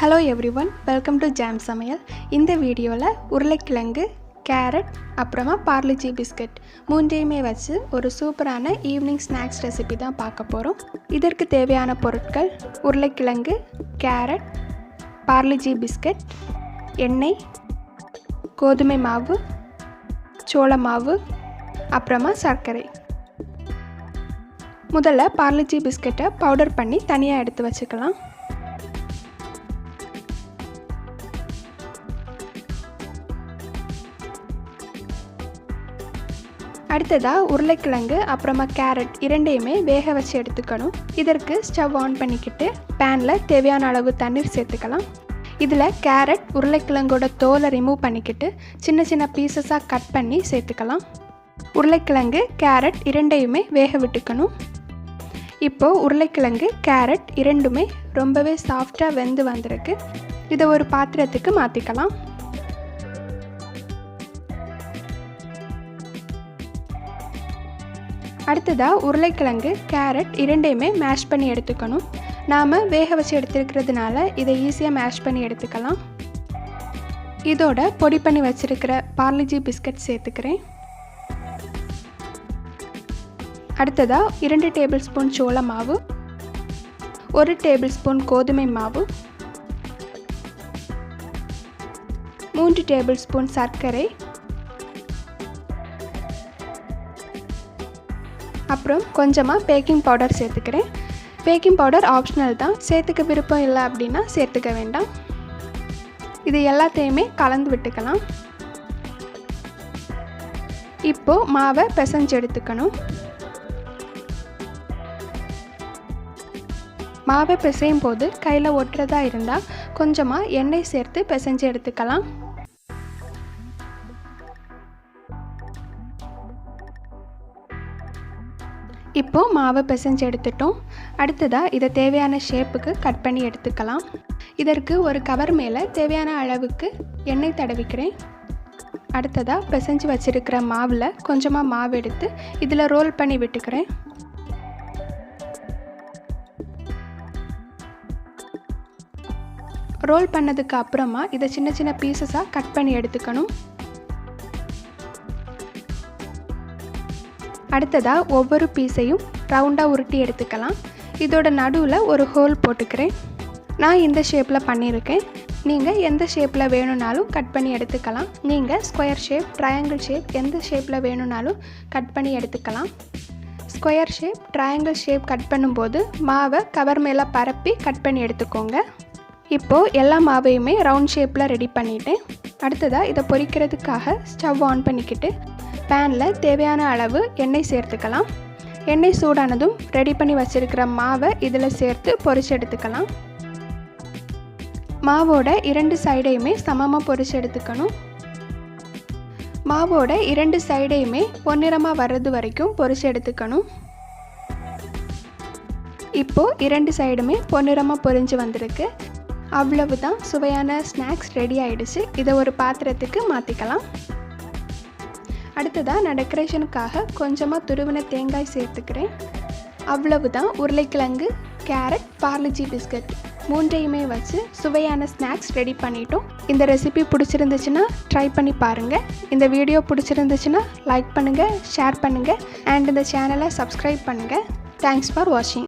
Hello everyone, welcome to Jam Samayal. இந்த வீடியோல உருளைக்கிழங்கு, கேரட், அப்புறமா Parle-G biscuit மூன்றையுமே வச்சு ஒரு சூப்பரான ஈவினிங் ஸ்நாக்ஸ் ரெசிபி தான் பார்க்க போறோம். இதற்கு தேவையான பொருட்கள் உருளைக்கிழங்கு, கேரட், Parle-G biscuit, எண்ணெய், கோதுமை மாவு, சோள மாவு, அப்புறமா சர்க்கரை. முதல்ல Parle-G biscuit பவுடர் பண்ணி தனியா எடுத்து வச்சுக்கலாம். அடுத்ததா உருளைக்கிழங்கு அப்புறமா கேரட் இரண்டையுமே வேக வச்சு எடுத்துக்கணும். இதற்கு ஸ்டவ் ஆன் பண்ணிக்கிட்டு பேன்ல தேவையான அளவு தண்ணீர் சேர்த்துக்கலாம். இதில் கேரட் உருளைக்கிழங்கோட தோலை ரிமூவ் பண்ணிக்கிட்டு சின்ன சின்ன பீசஸாக கட் பண்ணி சேர்த்துக்கலாம். உருளைக்கிழங்கு கேரட் இரண்டையுமே வேக விட்டுக்கணும். இப்போது உருளைக்கிழங்கு கேரட் இரண்டுமே ரொம்பவே சாஃப்டாக வெந்து வந்திருக்கு. இதை ஒரு பாத்திரத்துக்கு மாற்றிக்கலாம். அடுத்ததாக உருளைக்கிழங்கு கேரட் இரண்டையுமே மேஷ் பண்ணி எடுத்துக்கணும். நாம் வேக வச்சு எடுத்துருக்கிறதுனால இதை ஈஸியாக மேஷ் பண்ணி எடுத்துக்கலாம். இதோட பொடி பண்ணி வச்சுருக்கிற Parle-G பிஸ்கட் சேர்த்துக்கிறேன். அடுத்ததாக 2 டேபிள் ஸ்பூன் சோள மாவு, 1 டேபிள் ஸ்பூன் கோதுமை மாவு, 3 டேபிள் ஸ்பூன் சர்க்கரை, அப்புறம் கொஞ்சமாக பேக்கிங் பவுடர் சேர்த்துக்கிறேன். பேக்கிங் பவுடர் ஆப்ஷனல் தான், சேர்த்துக்க விருப்பம் இல்லை அப்படின்னா சேர்த்துக்க வேண்டாம். இது எல்லாத்தையுமே கலந்து விட்டுக்கலாம். இப்போது மாவை பிசைஞ்சு எடுத்துக்கணும். மாவை பிசையும் போது கையில் ஒட்டுறதா இருந்தால் கொஞ்சமாக எண்ணெய் சேர்த்து பிசைஞ்சு எடுத்துக்கலாம். இப்போது மாவை பிசைஞ்சு எடுத்துட்டோம். அடுத்ததாக இதை தேவையான ஷேப்புக்கு கட் பண்ணி எடுத்துக்கலாம். இதற்கு ஒரு கவர் மேலே தேவையான அளவுக்கு எண்ணெய் தடவிக்கிறேன். அடுத்ததாக பிசைஞ்சு வச்சுருக்கிற மாவில் கொஞ்சமாக மாவு எடுத்து இதில் ரோல் பண்ணி விட்டுக்கிறேன். ரோல் பண்ணதுக்கு அப்புறமா இதை சின்ன சின்ன பீசஸாக கட் பண்ணி எடுத்துக்கணும். அடுத்ததாக ஒவ்வொரு பீஸையும் ரவுண்டாக உருட்டி எடுத்துக்கலாம். இதோட நடுவில் ஒரு ஹோல் போட்டுக்கிறேன். நான் இந்த ஷேப்பில் பண்ணியிருக்கேன். நீங்கள் எந்த ஷேப்பில் வேணும்னாலும் கட் பண்ணி எடுத்துக்கலாம். நீங்கள் ஸ்கொயர் ஷேப், ட்ரையாங்கிள் ஷேப் எந்த ஷேப்பில் வேணும்னாலும் கட் பண்ணி எடுத்துக்கலாம். Square shape, triangle shape cut பண்ணும்போது மாவை கவர் மேலே பரப்பி கட் பண்ணி எடுத்துக்கோங்க. இப்போது எல்லா மாவையுமே ரவுண்ட் ஷேப்பில் ரெடி பண்ணிட்டேன். அடுத்ததாக இதை பொரிக்கிறதுக்காக ஸ்டவ் ஆன் பண்ணிக்கிட்டு பேனில் தேவையான அளவு எண்ணெய் சேர்த்துக்கலாம். எண்ணெய் சூடானதும் ரெடி பண்ணி வச்சுருக்கிற மாவை இதில் சேர்த்து பொரிச்சு எடுத்துக்கலாம். மாவோட 2 சைடையுமே சமமாக பொரிச்சு எடுத்துக்கணும். மாவோட 2 சைடையுமே பொன்னிறமாக வர்றது வரைக்கும் பொரிச்சு எடுத்துக்கணும். இப்போது 2 சைடுமே பொன்னிறமாக பொரிஞ்சு வந்திருக்கு. அவ்வளவுதான், சுவையான ஸ்நாக்ஸ் ரெடி ஆகிடுச்சு. இதை ஒரு பாத்திரத்துக்கு மாற்றிக்கலாம். அடுத்ததாக நான் டெக்கரேஷனுக்காக கொஞ்சமாக துருவின தேங்காய் சேர்த்துக்கிறேன். அவ்வளவுதான், உருளைக்கிழங்கு, கேரட், Parle-G பிஸ்கட் மூன்றையுமே வச்சு சுவையான ஸ்நாக்ஸ் ரெடி பண்ணிட்டோம். இந்த ரெசிபி பிடிச்சிருந்துச்சுன்னா ட்ரை பண்ணி பாருங்கள். இந்த வீடியோ பிடிச்சிருந்துச்சுன்னா லைக் பண்ணுங்கள், ஷேர் பண்ணுங்கள் அண்ட் இந்த சேனலை சப்ஸ்கிரைப் பண்ணுங்கள். தேங்க்ஸ் ஃபார் வாட்சிங்.